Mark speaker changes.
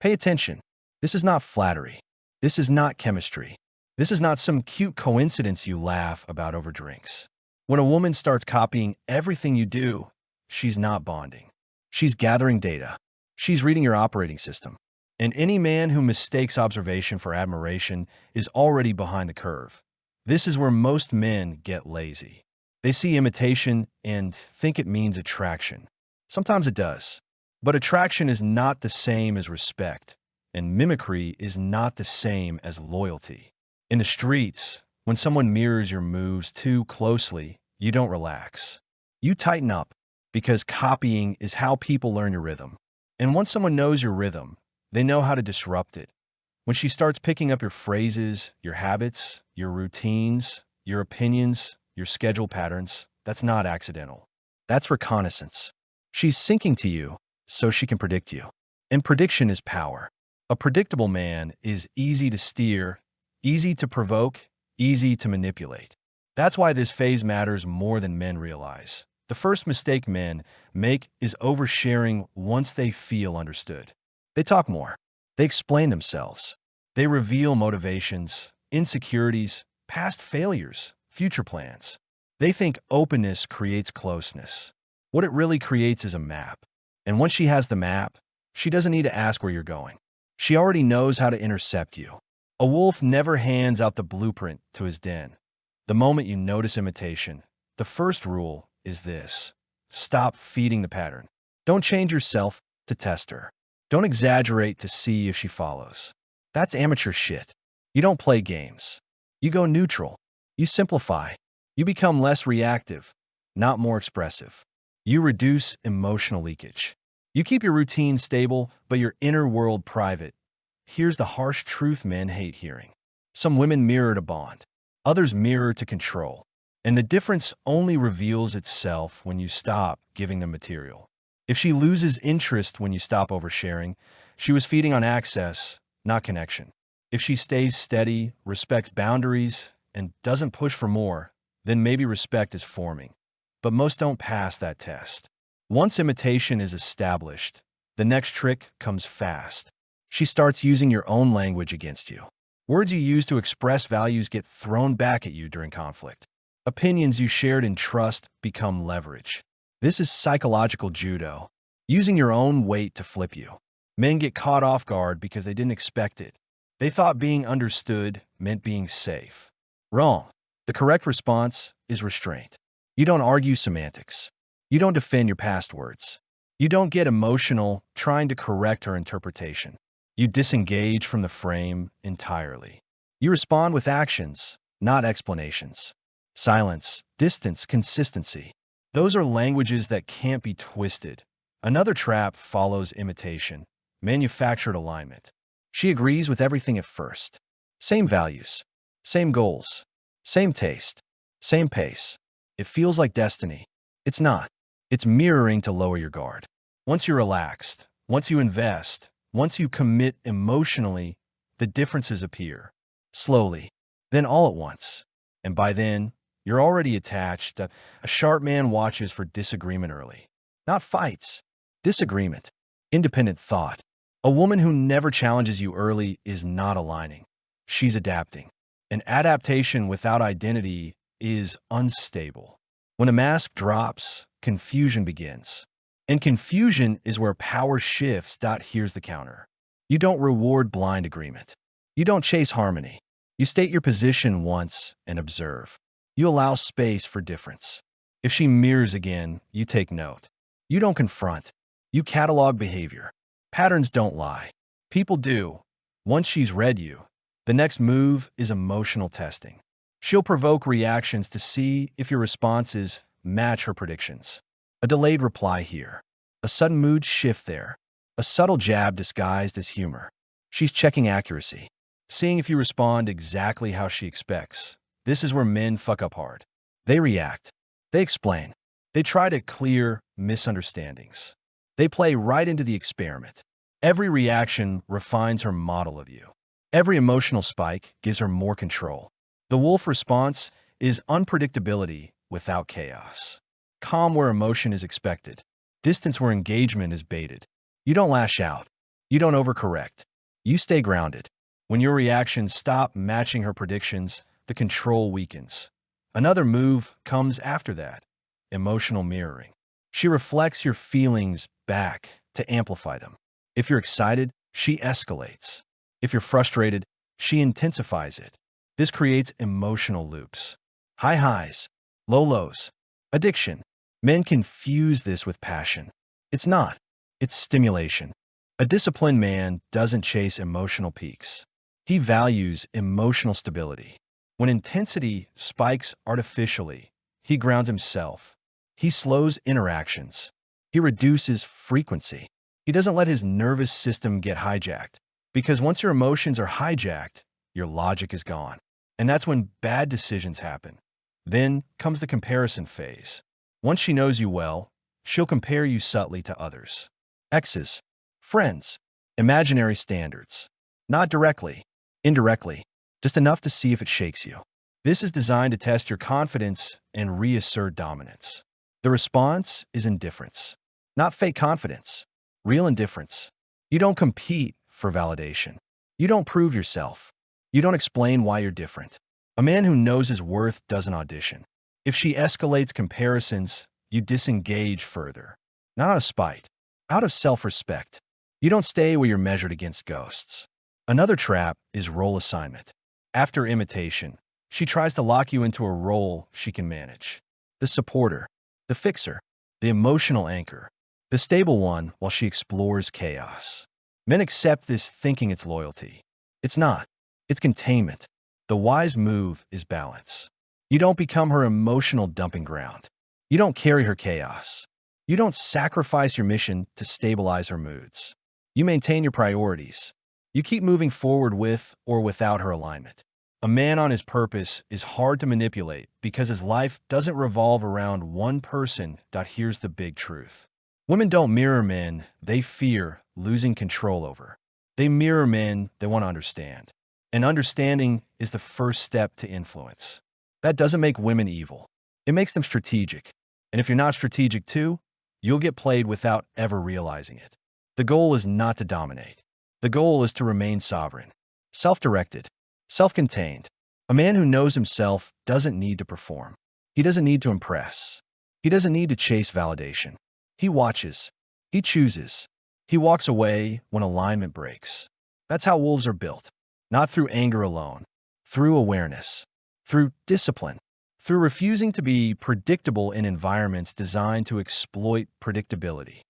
Speaker 1: Pay attention. This is not flattery. This is not chemistry. This is not some cute coincidence you laugh about over drinks. When a woman starts copying everything you do, she's not bonding. She's gathering data. She's reading your operating system. And any man who mistakes observation for admiration is already behind the curve. This is where most men get lazy. They see imitation and think it means attraction. Sometimes it does. But attraction is not the same as respect, and mimicry is not the same as loyalty. In the streets, when someone mirrors your moves too closely, you don't relax. You tighten up, because copying is how people learn your rhythm. And once someone knows your rhythm, they know how to disrupt it. When she starts picking up your phrases, your habits, your routines, your opinions, your schedule patterns, that's not accidental. That's reconnaissance. She's syncing to you so she can predict you. And prediction is power. A predictable man is easy to steer, easy to provoke, easy to manipulate. That's why this phase matters more than men realize. The first mistake men make is oversharing once they feel understood. They talk more. They explain themselves. They reveal motivations, insecurities, past failures, future plans. They think openness creates closeness. What it really creates is a map. And once she has the map, she doesn't need to ask where you're going. She already knows how to intercept you. A wolf never hands out the blueprint to his den. The moment you notice imitation, the first rule is this: stop feeding the pattern. Don't change yourself to test her. Don't exaggerate to see if she follows. That's amateur shit. You don't play games. You go neutral. You simplify. You become less reactive, not more expressive. You reduce emotional leakage. You keep your routine stable, but your inner world private. Here's the harsh truth men hate hearing. Some women mirror to bond. Others mirror to control. And the difference only reveals itself when you stop giving them material. If she loses interest when you stop oversharing, she was feeding on access, not connection. If she stays steady, respects boundaries, and doesn't push for more, then maybe respect is forming. But most don't pass that test. Once imitation is established, the next trick comes fast. She starts using your own language against you. Words you use to express values get thrown back at you during conflict. Opinions you shared in trust become leverage. This is psychological judo, using your own weight to flip you. Men get caught off guard because they didn't expect it. They thought being understood meant being safe. Wrong. The correct response is restraint. You don't argue semantics. You don't defend your past words. You don't get emotional trying to correct her interpretation. You disengage from the frame entirely. You respond with actions, not explanations. Silence, distance, consistency. Those are languages that can't be twisted. Another trap follows imitation, manufactured alignment. She agrees with everything at first. Same values, same goals, same taste, same pace. It feels like destiny. It's not. It's mirroring to lower your guard. Once you're relaxed, once you invest, once you commit emotionally, the differences appear. Slowly, then all at once. And by then, you're already attached. A sharp man watches for disagreement early. Not fights. Disagreement. Independent thought. A woman who never challenges you early is not aligning. She's adapting. And adaptation without identity is unstable. When a mask drops, confusion begins. And confusion is where power shifts. Here's the counter. You don't reward blind agreement. You don't chase harmony. You state your position once and observe. You allow space for difference. If she mirrors again, you take note. You don't confront. You catalog behavior. Patterns don't lie. People do. Once she's read you, the next move is emotional testing. She'll provoke reactions to see if your responses match her predictions. A delayed reply here. A sudden mood shift there. A subtle jab disguised as humor. She's checking accuracy. Seeing if you respond exactly how she expects. This is where men fuck up hard. They react. They explain. They try to clear misunderstandings. They play right into the experiment. Every reaction refines her model of you. Every emotional spike gives her more control. The wolf response is unpredictability without chaos. Calm where emotion is expected. Distance where engagement is baited. You don't lash out. You don't overcorrect. You stay grounded. When your reactions stop matching her predictions, the control weakens. Another move comes after that: emotional mirroring. She reflects your feelings back to amplify them. If you're excited, she escalates. If you're frustrated, she intensifies it. This creates emotional loops. High highs, low lows, addiction. Men confuse this with passion. It's not. It's stimulation. A disciplined man doesn't chase emotional peaks. He values emotional stability. When intensity spikes artificially, he grounds himself. He slows interactions. He reduces frequency. He doesn't let his nervous system get hijacked, because once your emotions are hijacked, your logic is gone. And that's when bad decisions happen. Then comes the comparison phase. Once she knows you well, she'll compare you subtly to others. Exes, friends, imaginary standards. Not directly, indirectly, just enough to see if it shakes you. This is designed to test your confidence and reassert dominance. The response is indifference. Not fake confidence, real indifference. You don't compete for validation. You don't prove yourself. You don't explain why you're different. A man who knows his worth doesn't audition. If she escalates comparisons, you disengage further. Not out of spite, out of self-respect. You don't stay where you're measured against ghosts. Another trap is role assignment. After imitation, she tries to lock you into a role she can manage. The supporter, the fixer, the emotional anchor, the stable one while she explores chaos. Men accept this thinking it's loyalty. It's not. It's containment. The wise move is balance. You don't become her emotional dumping ground. You don't carry her chaos. You don't sacrifice your mission to stabilize her moods. You maintain your priorities. You keep moving forward with or without her alignment. A man on his purpose is hard to manipulate because his life doesn't revolve around one person. Here's the big truth. Women don't mirror men they fear losing control over. They mirror men they want to understand. And understanding is the first step to influence. That doesn't make women evil. It makes them strategic. And if you're not strategic too, you'll get played without ever realizing it. The goal is not to dominate. The goal is to remain sovereign, self-directed, self-contained. A man who knows himself doesn't need to perform. He doesn't need to impress. He doesn't need to chase validation. He watches. He chooses. He walks away when alignment breaks. That's how wolves are built. Not through anger alone, through awareness, through discipline, through refusing to be predictable in environments designed to exploit predictability.